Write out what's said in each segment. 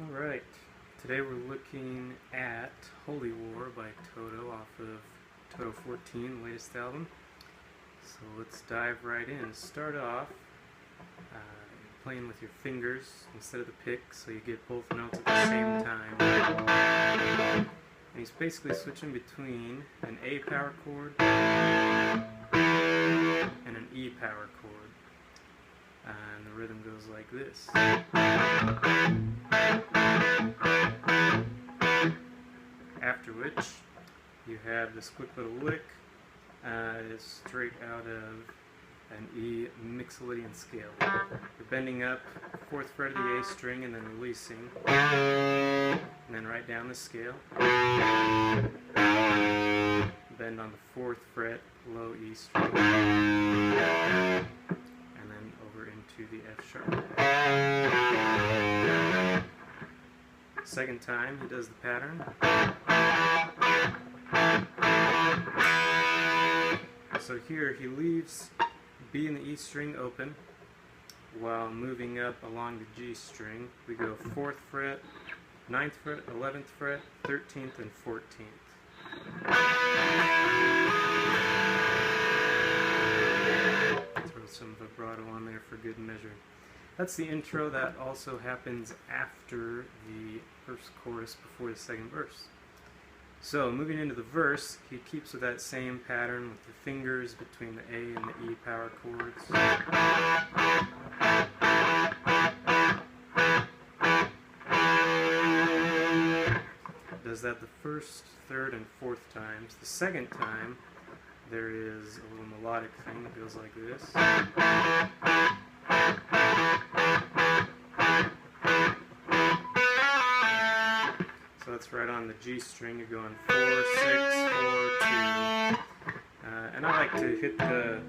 Alright, today we're looking at Holy War by Toto off of Toto XIV, the latest album. So let's dive right in. Start off playing with your fingers instead of the pick, so you get both notes at the same time. And he's basically switching between an A power chord and an E power chord. And the rhythm goes like this. After which, you have this quick little lick straight out of an E mixolydian scale. You're bending up 4th fret of the A string and then releasing, and then right down the scale. Bend on the 4th fret, low E string, and then over into the F sharp. Second time he does the pattern. So here he leaves B and the E string open while moving up along the G string. We go 4th fret, 9th fret, 11th fret, 13th, and 14th. Throw some vibrato on there for good measure. That's the intro. That also happens after the first chorus before the second verse. So moving into the verse, he keeps with that same pattern with the fingers between the A and the E power chords. Does that the first, third, and fourth times. The second time, there is a little melodic thing that goes like this. So that's right on the G string. You're going 4, 6, 4, 2. And I like to hit the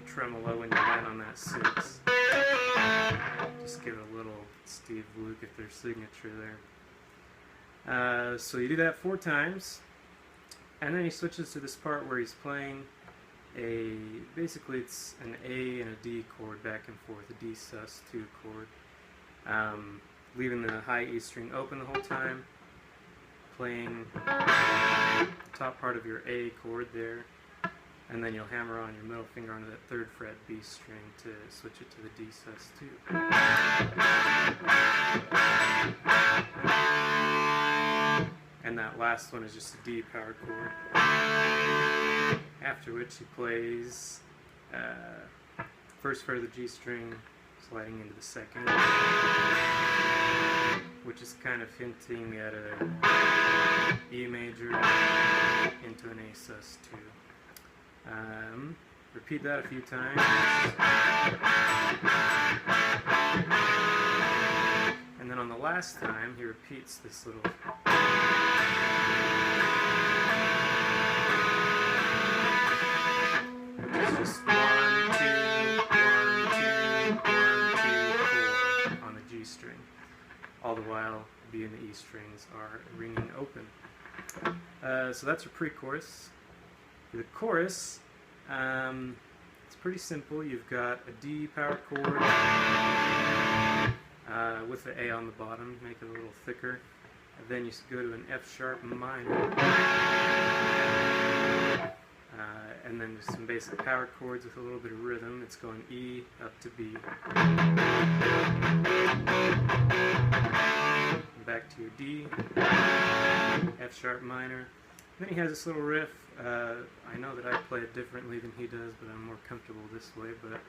tremolo when you land on that 6. Just give it a little Steve Lukather signature there. So you do that 4 times, and then he switches to this part where he's playing basically it's an A and a D chord back and forth, a D sus2 chord. Leaving the high E string open the whole time, playing the top part of your A chord there, and then you'll hammer on your middle finger onto that 3rd fret B string to switch it to the D sus2. And that last one is just a D power chord. After which he plays 1st fret of the G string sliding into the 2nd, which is kind of hinting at a E major into an A sus2. Repeat that a few times. And then on the last time, he repeats this little which is just 1, 2, 1, 2, 1, 2, 4 on the G string. All the while, B and the E strings are ringing open. So that's your pre-chorus. The chorus, it's pretty simple. You've got a D power chord with the A on the bottom, make it a little thicker. And then you go to an F sharp minor. And then just some basic power chords with a little bit of rhythm. It's going E up to B. Back to your D, F sharp minor. Then he has this little riff. I know that I play it differently than he does, but I'm more comfortable this way. But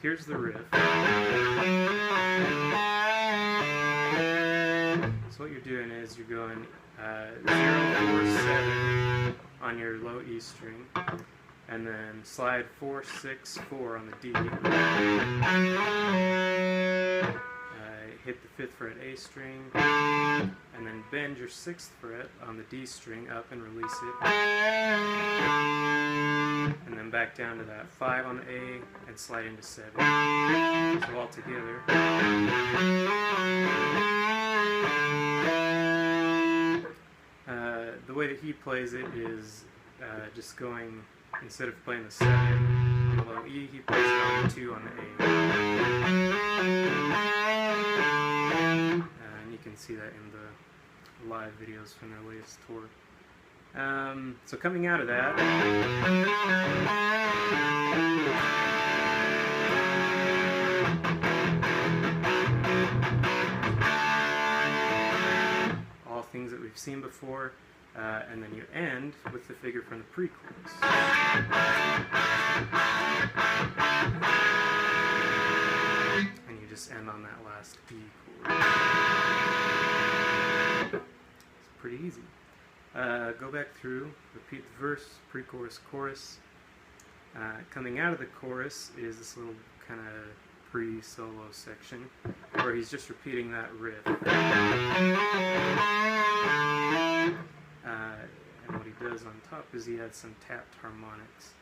here's the riff. So what you're doing is you're going 0, 4, 7 on your low E string, and then slide 4, 6, 4 on the D. Hit the 5th fret A string, and then bend your 6th fret on the D string up and release it. And then back down to that 5 on the A and slide into 7. So all together. The way that he plays it is just going, instead of playing the 7 on the low E, he plays it on the 2 on the A. live videos from their latest tour. So coming out of that, all things that we've seen before, and then you end with the figure from the pre-chorus. And you just end on that last B chord. It's pretty easy. Go back through, repeat the verse, pre-chorus, chorus. Coming out of the chorus is this little kind of pre-solo section where he's just repeating that riff. And what he does on top is he adds some tapped harmonics.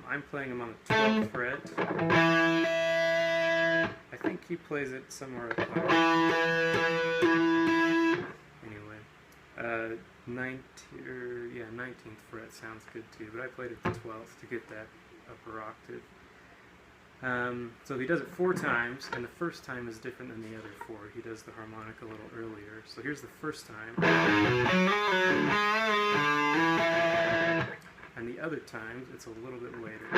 I'm playing him on the 12th fret. I think he plays it somewhere up high. Anyway, 19th fret sounds good too, but I played it the 12th to get that upper octave. So he does it 4 times, and the first time is different than the other 4. He does the harmonic a little earlier. So here's the first time. And the other times, it's a little bit later.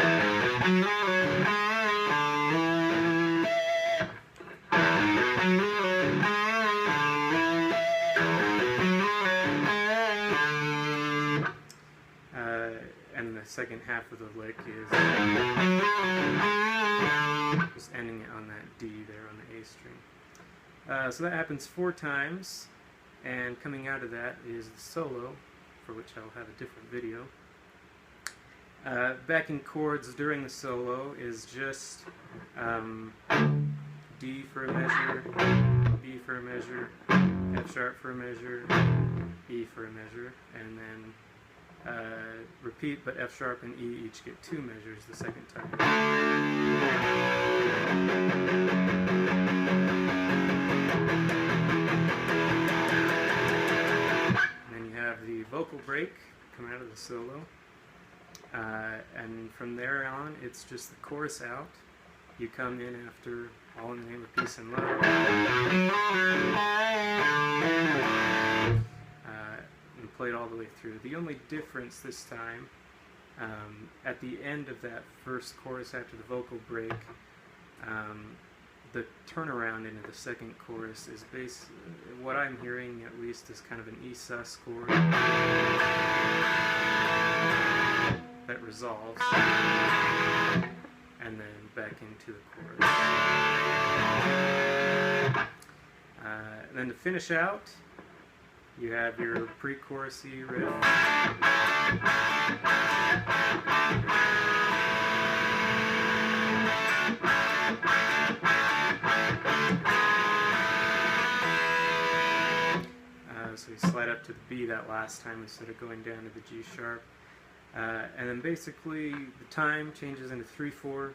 And the second half of the lick is just ending it on that D there on the A string. So that happens 4 times, and coming out of that is the solo, for which I'll have a different video. Backing chords during the solo is just D for a measure, B for a measure, F sharp for a measure, E for a measure, and then repeat, but F sharp and E each get 2 measures the second time. And then you have the vocal break come out of the solo. And from there on, it's just the chorus out. You come in after All in the Name of Peace and Love. And play it all the way through. The only difference this time, at the end of that first chorus after the vocal break, the turnaround into the second chorus is what I'm hearing at least is kind of an E sus chord that resolves, and then back into the chorus. And then to finish out, you have your pre-chorusy riff. So you slide up to the B that last time instead of going down to the G sharp. And then basically the time changes into 3/4,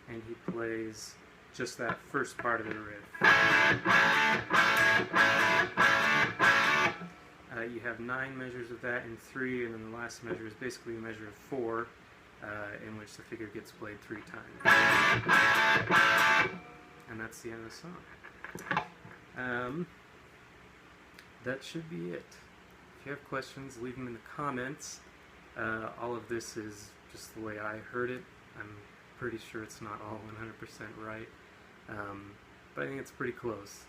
and he plays just that first part of the riff. You have 9 measures of that in 3, and then the last measure is basically a measure of 4, in which the figure gets played 3 times. And that's the end of the song. That should be it. If you have questions, leave them in the comments. All of this is just the way I heard it. I'm pretty sure it's not all 100% right, but I think it's pretty close.